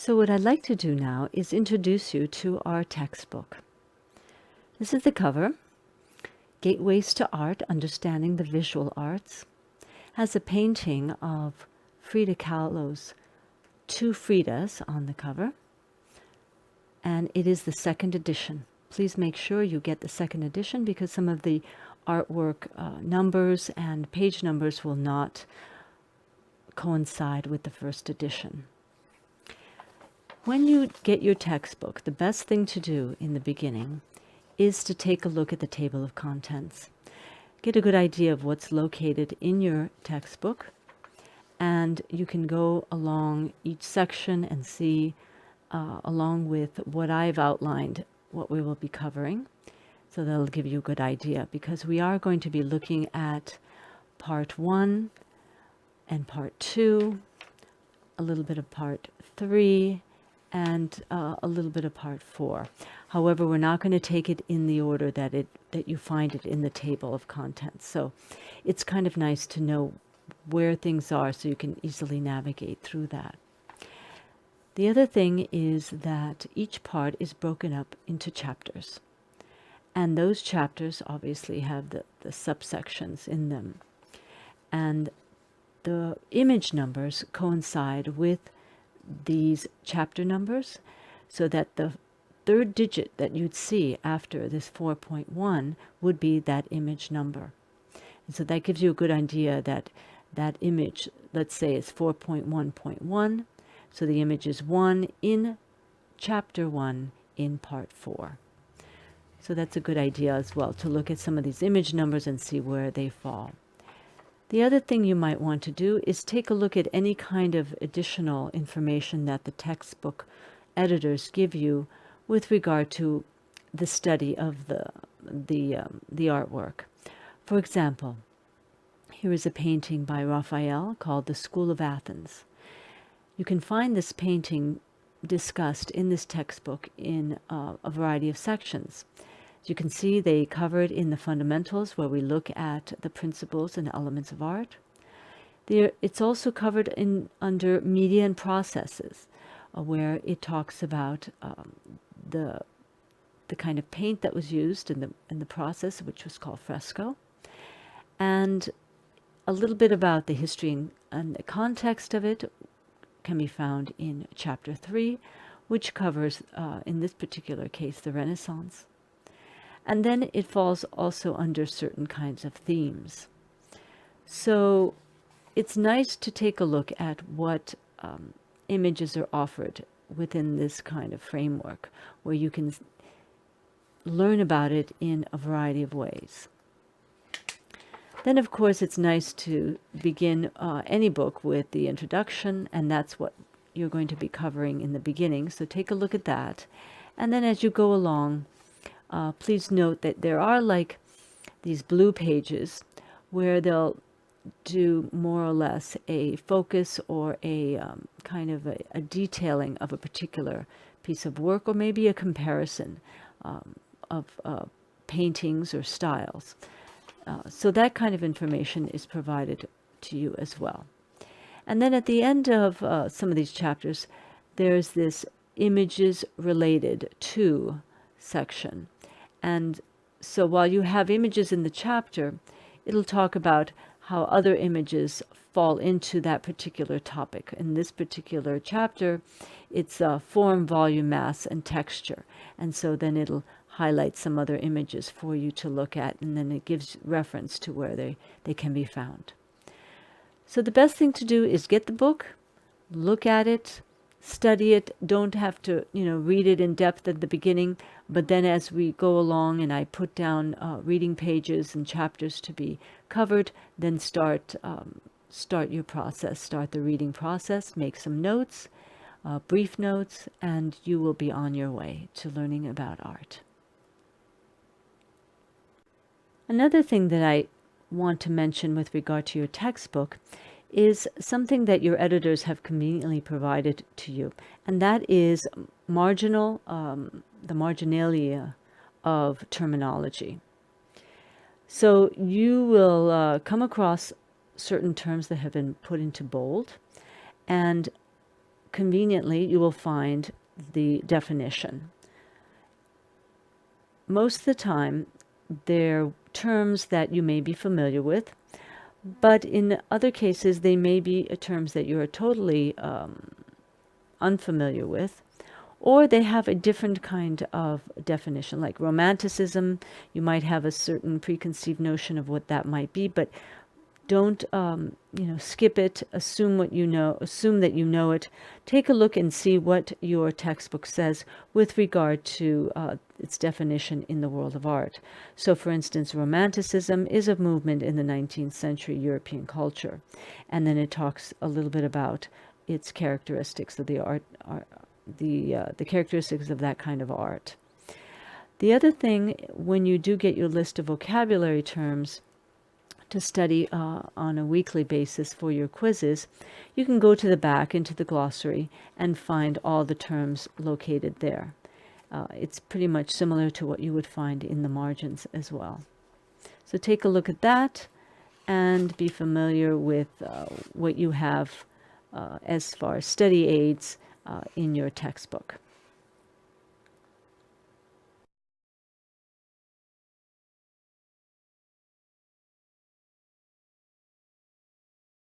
So what I'd like to do now is introduce you to our textbook. This is the cover, Gateways to Art, Understanding the Visual Arts. Has a painting of Frida Kahlo's two Fridas on the cover, and it is the second edition. Please make sure you get the second edition because some of the artwork numbers and page numbers will not coincide with the first edition. When you get your textbook, the best thing to do in the beginning is to take a look at the table of contents. Get a good idea of what's located in your textbook, and you can go along each section and see, along with what I've outlined, what we will be covering. So that'll give you a good idea, because we are going to be looking at part 1 and part 2, a little bit of part 3, and a little bit of part 4. However, we're not going to take it in the order that you find it in the table of contents. So it's kind of nice to know where things are so you can easily navigate through that. The other thing is that each part is broken up into chapters. And those chapters obviously have the subsections in them. And the image numbers coincide with these chapter numbers, so that the third digit that you'd see after this 4.1 would be that image number. And so that gives you a good idea that that image, let's say, is 4.1.1, so the image is 1 in chapter 1 in part 4. So that's a good idea as well, to look at some of these image numbers and see where they fall. The other thing you might want to do is take a look at any kind of additional information that the textbook editors give you with regard to the study of the artwork. For example, here is a painting by Raphael called The School of Athens. You can find this painting discussed in this textbook in a variety of sections. As you can see, they cover it in the fundamentals, where we look at the principles and elements of art. It's also covered under media and processes, where it talks about the kind of paint that was used in the process, which was called fresco, and a little bit about the history and the context of it can be found in chapter 3, which covers, in this particular case, the Renaissance. And then it falls also under certain kinds of themes. So it's nice to take a look at what images are offered within this kind of framework, where you can learn about it in a variety of ways. Then, of course, it's nice to begin any book with the introduction, and that's what you're going to be covering in the beginning. So take a look at that. And then as you go along, please note that there are like these blue pages where they'll do more or less a focus or a kind of a detailing of a particular piece of work, or maybe a comparison of paintings or styles. So that kind of information is provided to you as well. And then at the end of some of these chapters, there's this images related to section. And so while you have images in the chapter, it'll talk about how other images fall into that particular topic. In this particular chapter, it's form, volume, mass, and texture. And so then it'll highlight some other images for you to look at, and then it gives reference to where they can be found. So the best thing to do is get the book, look at it, study it. Don't have to, read it in depth at the beginning, but then as we go along and I put down reading pages and chapters to be covered, then start your process, start the reading process, make some notes, brief notes, and you will be on your way to learning about art. Another thing that I want to mention with regard to your textbook is something that your editors have conveniently provided to you, and that is the marginalia of terminology. So you will come across certain terms that have been put into bold, and conveniently, you will find the definition. Most of the time, they're terms that you may be familiar with, but in other cases, they may be terms that you are totally unfamiliar with, or they have a different kind of definition. Like romanticism, you might have a certain preconceived notion of what that might be, but don't skip it. Assume what you know. Assume that you know it. Take a look and see what your textbook says with regard to its definition in the world of art. So, for instance, Romanticism is a movement in the 19th century European culture, and then it talks a little bit about its characteristics of the art, the characteristics of that kind of art. The other thing, when you do get your list of vocabulary terms to study on a weekly basis for your quizzes, you can go to the back into the glossary and find all the terms located there. It's pretty much similar to what you would find in the margins as well. So take a look at that and be familiar with what you have as far as study aids in your textbook.